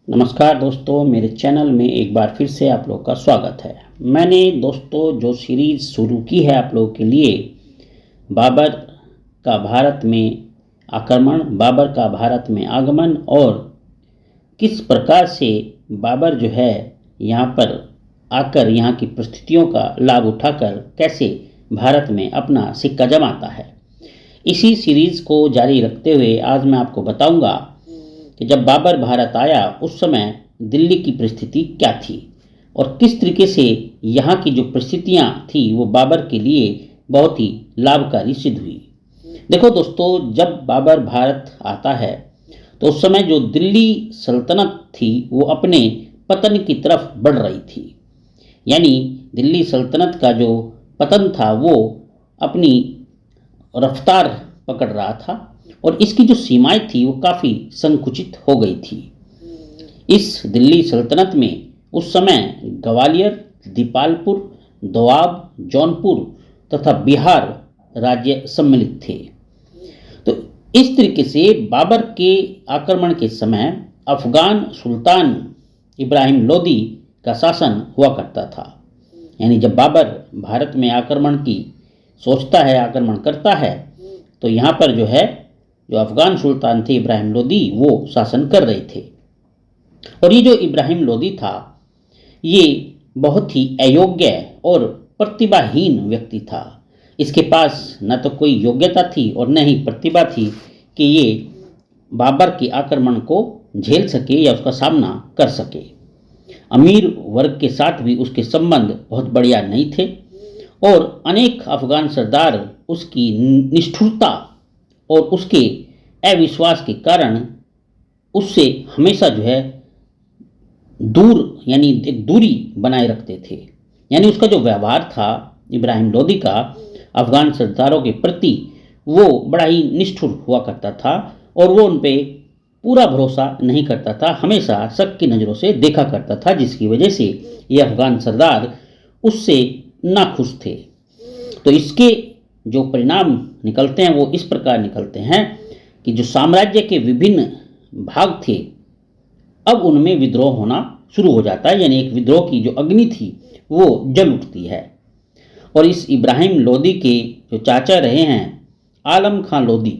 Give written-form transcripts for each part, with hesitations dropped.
नमस्कार दोस्तों, मेरे चैनल में एक बार फिर से आप लोग का स्वागत है। मैंने दोस्तों जो सीरीज़ शुरू की है आप लोगों के लिए, बाबर का भारत में आक्रमण, बाबर का भारत में आगमन और किस प्रकार से बाबर जो है यहाँ पर आकर यहाँ की परिस्थितियों का लाभ उठाकर कैसे भारत में अपना सिक्का जमाता है, इसी सीरीज़ को जारी रखते हुए आज मैं आपको बताऊंगा कि जब बाबर भारत आया उस समय दिल्ली की परिस्थिति क्या थी और किस तरीके से यहाँ की जो परिस्थितियाँ थी वो बाबर के लिए बहुत ही लाभकारी सिद्ध हुई। देखो दोस्तों, जब बाबर भारत आता है तो उस समय जो दिल्ली सल्तनत थी वो अपने पतन की तरफ बढ़ रही थी। यानी दिल्ली सल्तनत का जो पतन था वो अपनी रफ्तार पकड़ रहा था और इसकी जो सीमाएं थी वो काफ़ी संकुचित हो गई थी। इस दिल्ली सल्तनत में उस समय ग्वालियर, दीपालपुर, दोआब, जौनपुर तथा बिहार राज्य सम्मिलित थे। तो इस तरीके से बाबर के आक्रमण के समय अफगान सुल्तान इब्राहिम लोदी का शासन हुआ करता था। यानी जब बाबर भारत में आक्रमण की सोचता है, आक्रमण करता है, तो यहाँ पर जो अफगान सुल्तान थे इब्राहिम लोदी वो शासन कर रहे थे। और ये जो इब्राहिम लोदी था ये बहुत ही अयोग्य और प्रतिभाहीन व्यक्ति था। इसके पास न तो कोई योग्यता थी और न ही प्रतिभा थी कि ये बाबर के आक्रमण को झेल सके या उसका सामना कर सके। अमीर वर्ग के साथ भी उसके संबंध बहुत बढ़िया नहीं थे और अनेक अफगान सरदार उसकी निष्ठुरता और उसके अविश्वास के कारण उससे हमेशा दूर यानी एक दूरी बनाए रखते थे। यानी उसका जो व्यवहार था इब्राहिम लोदी का अफगान सरदारों के प्रति वो बड़ा ही निष्ठुर हुआ करता था और वो उन पे पूरा भरोसा नहीं करता था, हमेशा शक की नज़रों से देखा करता था, जिसकी वजह से ये अफगान सरदार उससे नाखुश थे। तो इसके जो परिणाम निकलते हैं वो इस प्रकार निकलते हैं कि जो साम्राज्य के विभिन्न भाग थे अब उनमें विद्रोह होना शुरू हो जाता है। यानी एक विद्रोह की जो अग्नि थी वो जल उठती है। और इस इब्राहिम लोदी के जो चाचा रहे हैं आलम खां लोदी,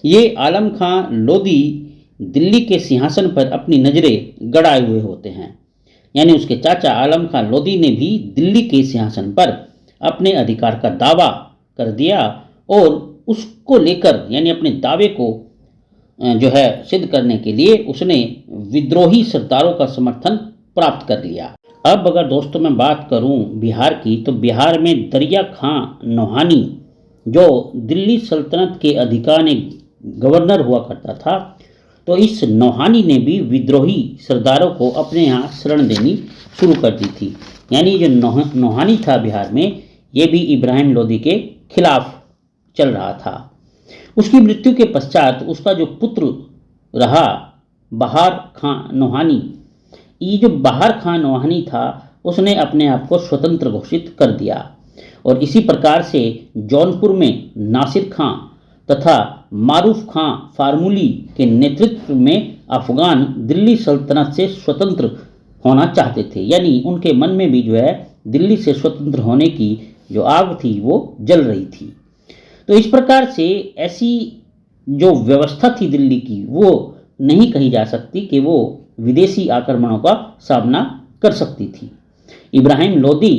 ये आलम खां लोदी दिल्ली के सिंहासन पर अपनी नज़रें गड़ाए हुए होते हैं। यानी उसके चाचा आलम खां लोदी ने भी दिल्ली के सिंहासन पर अपने अधिकार का दावा कर दिया और उसको लेकर यानी अपने दावे को सिद्ध करने के लिए उसने विद्रोही सरदारों का समर्थन प्राप्त कर लिया। अब अगर दोस्तों मैं बात करूं बिहार की, तो बिहार में दरिया खां नौहानी जो दिल्ली सल्तनत के अधिकारी गवर्नर हुआ करता था, तो इस नौहानी ने भी विद्रोही सरदारों को अपने यहाँ शरण देनी शुरू कर दी थी। यानी जो नौहानी था बिहार में, ये भी इब्राहिम लोदी के खिलाफ चल रहा था। उसकी मृत्यु के पश्चात उसका जो पुत्र रहा बहार खां नौहानी, ये जो बहार खां नौहानी था उसने अपने आप को स्वतंत्र घोषित कर दिया और इसी प्रकार से जौनपुर में नासिर खां तथा मारूफ खां फार्मूली के नेतृत्व में अफगान दिल्ली सल्तनत से स्वतंत्र होना चाहते थे। यानी उनके मन में भी दिल्ली से स्वतंत्र होने की जो आग थी वो जल रही थी। तो इस प्रकार से ऐसी जो व्यवस्था थी दिल्ली की वो नहीं कही जा सकती कि वो विदेशी आक्रमणों का सामना कर सकती थी। इब्राहिम लोदी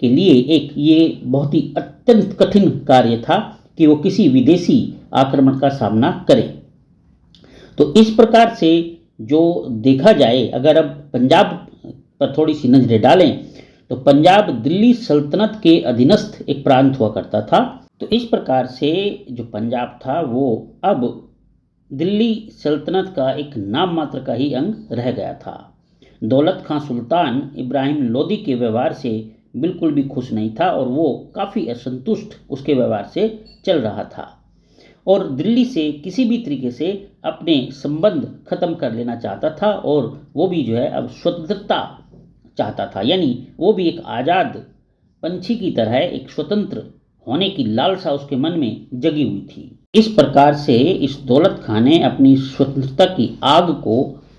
के लिए एक ये बहुत ही अत्यंत कठिन कार्य था कि वो किसी विदेशी आक्रमण का सामना करे। तो इस प्रकार से जो देखा जाए, अगर अब पंजाब पर थोड़ी सी नजरें डालें तो पंजाब दिल्ली सल्तनत के अधीनस्थ एक प्रांत हुआ करता था। तो इस प्रकार से जो पंजाब था वो अब दिल्ली सल्तनत का एक नाम मात्र का ही अंग रह गया था। दौलत खां सुल्तान इब्राहिम लोदी के व्यवहार से बिल्कुल भी खुश नहीं था और वो काफ़ी असंतुष्ट उसके व्यवहार से चल रहा था और दिल्ली से किसी भी तरीके से अपने संबंध खत्म कर लेना चाहता था और वो भी अब स्वतंत्रता चाहता था। यानी वो भी एक आज़ाद पंछी की तरह एक स्वतंत्र होने की लालसा उसके मन में जगी हुई थी। इस प्रकार से इस दौलत खां ने अपनी स्वतंत्रता की आग को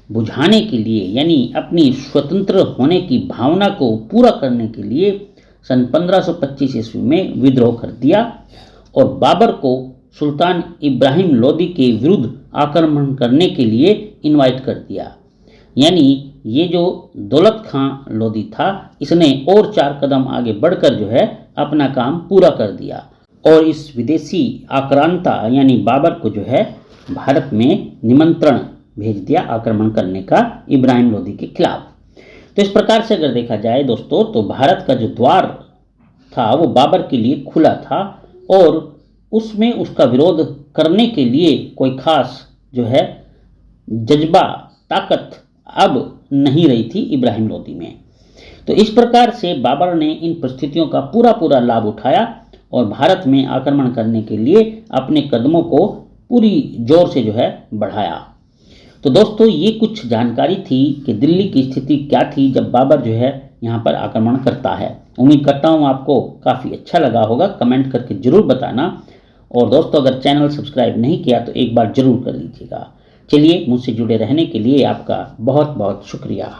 बुझाने के लिए यानी अपनी स्वतंत्र होने की भावना को पूरा करने के लिए सन 1525 ईस्वी में विद्रोह कर दिया और बाबर को सुल्तान इब्राहिम लोदी के विरुद्ध आक्रमण करने के लिए इनवाइट कर दिया। यानी ये जो दौलत खां लोदी था, इसने और 4 कदम आगे बढ़कर जो है अपना काम पूरा कर दिया और इस विदेशी आक्रांता यानी बाबर को जो है भारत में निमंत्रण भेज दिया आक्रमण करने का इब्राहिम लोदी के खिलाफ। तो इस प्रकार से अगर देखा जाए दोस्तों, तो भारत का जो द्वार था वो बाबर के लिए खुला था और उसमें उसका विरोध करने के लिए कोई खास जो है जज्बा, ताकत अब नहीं रही थी इब्राहिम लोदी में। तो इस प्रकार से बाबर ने इन परिस्थितियों का पूरा लाभ उठाया और भारत में आक्रमण करने के लिए अपने कदमों को पूरी जोर से जो है बढ़ाया। तो दोस्तों, ये कुछ जानकारी थी कि दिल्ली की स्थिति क्या थी जब बाबर जो है यहाँ पर आक्रमण करता है। उम्मीद करता हूँ आपको काफ़ी अच्छा लगा होगा, कमेंट करके ज़रूर बताना। और दोस्तों, अगर चैनल सब्सक्राइब नहीं किया तो एक बार ज़रूर कर लीजिएगा। चलिए, मुझसे जुड़े रहने के लिए आपका बहुत बहुत शुक्रिया।